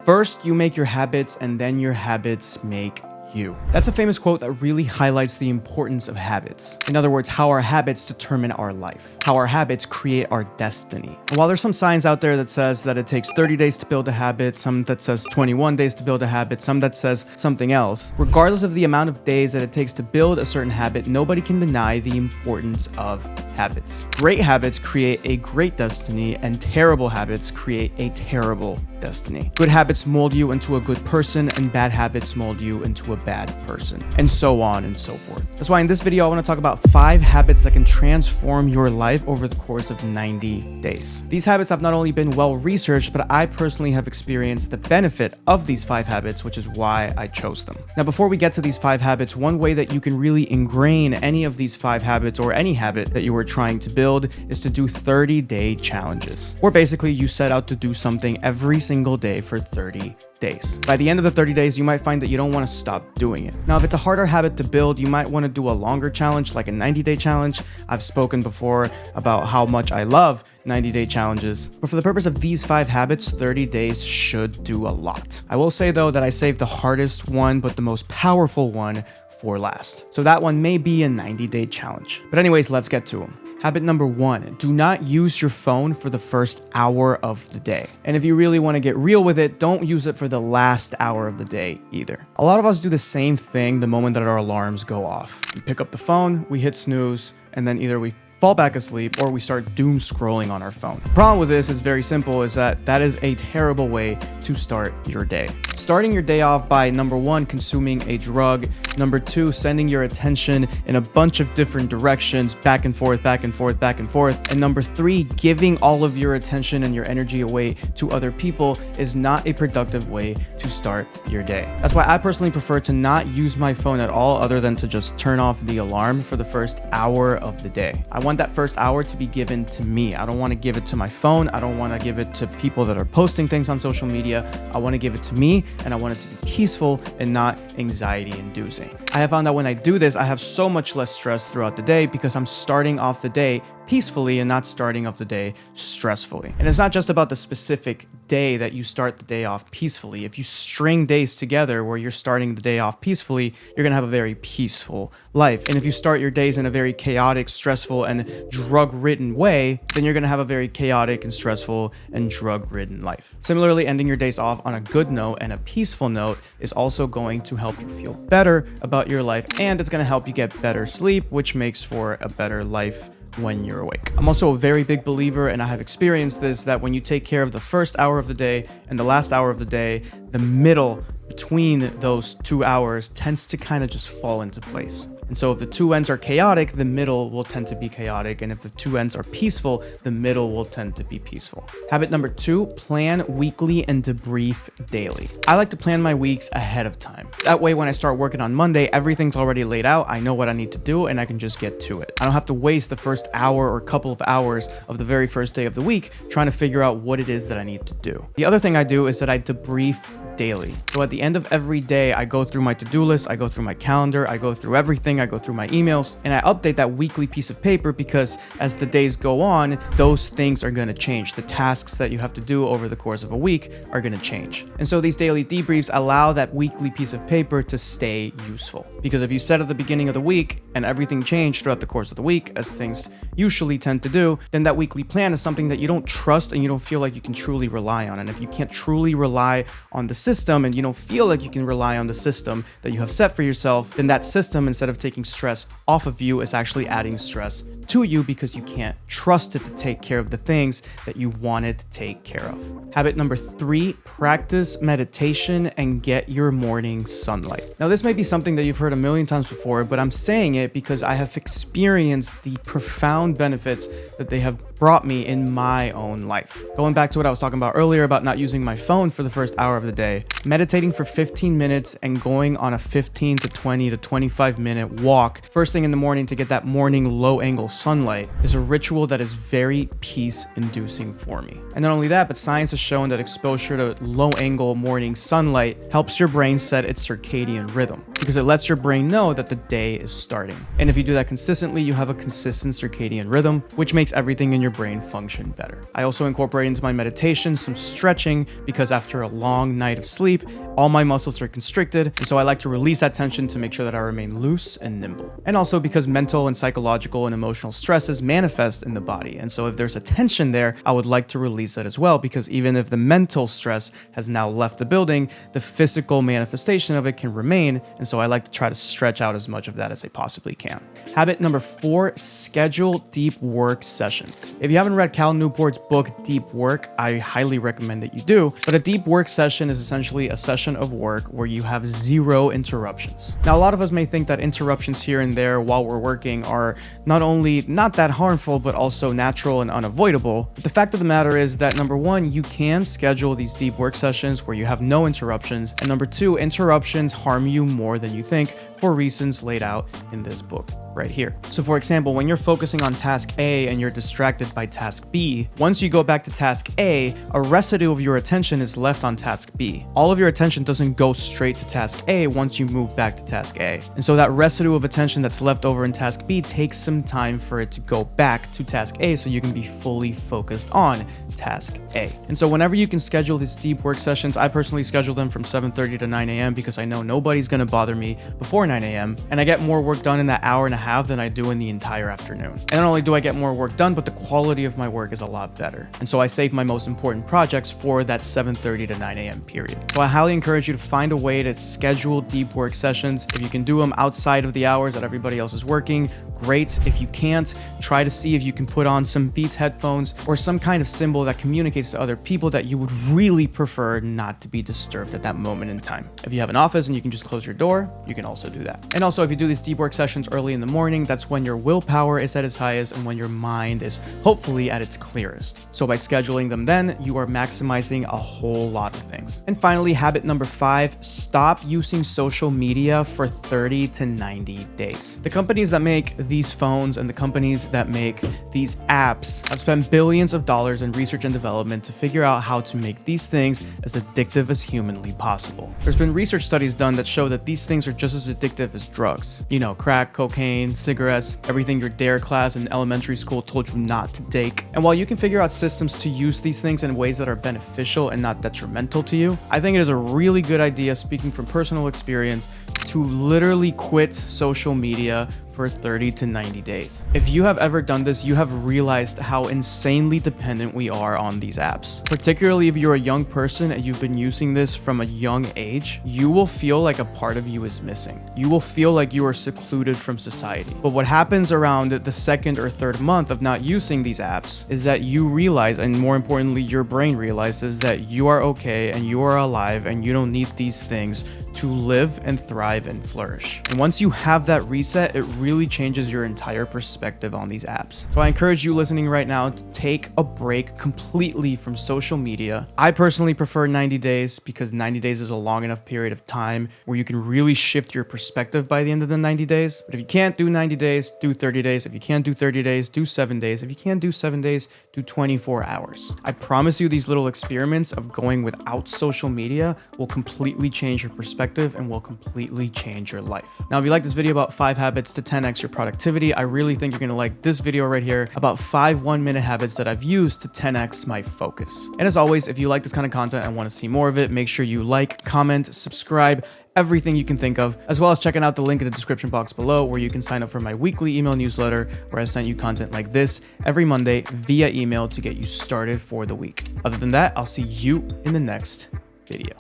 First, you make your habits, and then your habits make you. That's a famous quote that really highlights the importance of habits. In other words, how our habits determine our life, how our habits create our destiny. And while there's some science out there that says that it takes 30 days to build a habit, some that says 21 days to build a habit, some that says something else, regardless of the amount of days that it takes to build a certain habit, nobody can deny the importance of habits. Great habits create a great destiny, and terrible habits create a terrible destiny. Good habits mold you into a good person, and bad habits mold you into a bad person, and so on and so forth. That's why in this video I want to talk about 5 habits that can transform your life over the course of 90 days. These habits have not only been well researched, but I personally have experienced the benefit of these 5 habits, which is why I chose them. Now, before we get to these 5 habits, one way that you can really ingrain any of these 5 habits or any habit that you are trying to build is to do 30-day challenges, where basically you set out to do something every single day for 30 days. By the end of the 30 days, you might find that you don't want to stop doing it. Now, if it's a harder habit to build, you might want to do a longer challenge, like a 90-day challenge. I've spoken before about how much I love 90-day challenges. But for the purpose of these 5 habits, 30 days should do a lot. I will say, though, that I saved the hardest one, but the most powerful one for last. So that one may be a 90-day challenge. But anyways, let's get to them. Habit number 1, do not use your phone for the first hour of the day. And if you really want to get real with it, don't use it for the last hour of the day either. A lot of us do the same thing the moment that our alarms go off. We pick up the phone, we hit snooze, and then either we fall back asleep or we start doom scrolling on our phone. The problem with this is very simple, is that is a terrible way to start your day. Starting your day off by number 1, consuming a drug, number 2, sending your attention in a bunch of different directions, back and forth, back and forth, back and forth, and number 3, giving all of your attention and your energy away to other people is not a productive way to start your day. That's why I personally prefer to not use my phone at all, other than to just turn off the alarm for the first hour of the day. I want that first hour to be given to me. I don't want to give it to my phone. I don't want to give it to people that are posting things on social media. I want to give it to me, and I want it to be peaceful and not anxiety inducing. I have found that when I do this, I have so much less stress throughout the day because I'm starting off the day peacefully and not starting off the day stressfully. And it's not just about the specific day that you start the day off peacefully. If you string days together where you're starting the day off peacefully, you're gonna have a very peaceful life. And if you start your days in a very chaotic, stressful, and drug-ridden way, then you're gonna have a very chaotic and stressful and drug-ridden life. Similarly, ending your days off on a good note and a peaceful note is also going to help you feel better about your life, and it's gonna help you get better sleep, which makes for a better life when you're awake. I'm also a very big believer, and I have experienced this, that when you take care of the first hour of the day and the last hour of the day, the middle between those 2 hours tends to kind of just fall into place. And so if the 2 ends are chaotic, the middle will tend to be chaotic. And if the 2 ends are peaceful, the middle will tend to be peaceful. Habit number 2, plan weekly and debrief daily. I like to plan my weeks ahead of time. That way, when I start working on Monday, everything's already laid out. I know what I need to do, and I can just get to it. I don't have to waste the first hour or couple of hours of the very first day of the week trying to figure out what it is that I need to do. The other thing I do is that I debrief daily. So at the end of every day, I go through my to-do list, I go through my calendar, I go through everything, I go through my emails, and I update that weekly piece of paper because as the days go on, those things are going to change. The tasks that you have to do over the course of a week are going to change. And so these daily debriefs allow that weekly piece of paper to stay useful. Because if you set at the beginning of the week and everything changed throughout the course of the week, as things usually tend to do, then that weekly plan is something that you don't trust and you don't feel like you can truly rely on. And if you can't truly rely on the system and you don't feel like you can rely on the system that you have set for yourself, then that system, instead of taking stress off of you, is actually adding stress to you because you can't trust it to take care of the things that you want it to take care of. Habit number 3, practice meditation and get your morning sunlight. Now, this may be something that you've heard a million times before, but I'm saying it because I have experienced the profound benefits that they have brought me in my own life. Going back to what I was talking about earlier about not using my phone for the first hour of the day, meditating for 15 minutes and going on a 15 to 20 to 25 minute walk first thing in the morning to get that morning low angle sunlight is a ritual that is very peace inducing for me. And not only that, but science has shown that exposure to low angle morning sunlight helps your brain set its circadian rhythm. because it lets your brain know that the day is starting. And if you do that consistently, you have a consistent circadian rhythm, which makes everything in your brain function better. I also incorporate into my meditation some stretching because after a long night of sleep, all my muscles are constricted, and so I like to release that tension to make sure that I remain loose and nimble. And also because mental and psychological and emotional stresses manifest in the body, and so if there's a tension there, I would like to release it as well, because even if the mental stress has now left the building, the physical manifestation of it can remain, and so I like to try to stretch out as much of that as I possibly can. Habit number 4, schedule deep work sessions. If you haven't read Cal Newport's book, Deep Work, I highly recommend that you do, but a deep work session is essentially a session of work where you have 0 interruptions. Now, a lot of us may think that interruptions here and there while we're working are not only not that harmful, but also natural and unavoidable. But the fact of the matter is that number 1, you can schedule these deep work sessions where you have no interruptions, and number 2, interruptions harm you more than you think for reasons laid out in this book right here. So for example, when you're focusing on task A and you're distracted by task B, once you go back to task A, a residue of your attention is left on task B. All of your attention doesn't go straight to task A once you move back to task A. And so that residue of attention that's left over in task B takes some time for it to go back to task A so you can be fully focused on task A. And so whenever you can schedule these deep work sessions, I personally schedule them from 7:30 to 9 a.m. because I know nobody's gonna bother me before 9 a.m. and I get more work done in that hour and a half than I do in the entire afternoon. And not only do I get more work done, but the quality of my work is a lot better. And so I save my most important projects for that 7:30 to 9 a.m. period. So I highly encourage you to find a way to schedule deep work sessions. If you can do them outside of the hours that everybody else is working, great. If you can't, try to see if you can put on some Beats headphones or some kind of symbol that communicates to other people that you would really prefer not to be disturbed at that moment in time. If you have an office and you can just close your door, you can also do that. And also, if you do these deep work sessions early in the morning, that's when your willpower is at its highest and when your mind is hopefully at its clearest. So by scheduling them then, you are maximizing a whole lot of things. And finally, habit number 5, stop using social media for 30 to 90 days. The companies that make these phones and the companies that make these apps have spent billions of dollars in research and development to figure out how to make these things as addictive as humanly possible. There's been research studies done that show that these things are just as addictive as drugs. You know, crack, cocaine, cigarettes, everything your DARE class in elementary school told you not to take. And while you can figure out systems to use these things in ways that are beneficial and not detrimental to you, I think it is a really good idea, speaking from personal experience, to literally quit social media for 30 to 90 days. If you have ever done this, you have realized how insanely dependent we are on these apps. Particularly if you're a young person and you've been using this from a young age, you will feel like a part of you is missing. You will feel like you are secluded from society. But what happens around the 2nd or 3rd month of not using these apps is that you realize, and more importantly, your brain realizes that you are okay and you are alive and you don't need these things to live and thrive and flourish. And once you have that reset, it really changes your entire perspective on these apps. So I encourage you listening right now to take a break completely from social media. I personally prefer 90 days because 90 days is a long enough period of time where you can really shift your perspective by the end of the 90 days. But if you can't do 90 days, do 30 days. If you can't do 30 days, do 7 days. If you can't do 7 days, do 24 hours. I promise you these little experiments of going without social media will completely change your perspective and will completely change your life. Now, if you like this video about 5 habits to 10x your productivity, I really think you're gonna like this video right here about 5 1-minute habits that I've used to 10x my focus. And as always, if you like this kind of content and want to see more of it, make sure you like, comment, subscribe, everything you can think of, as well as checking out the link in the description box below where you can sign up for my weekly email newsletter where I send you content like this every Monday via email to get you started for the week. Other than that, I'll see you in the next video.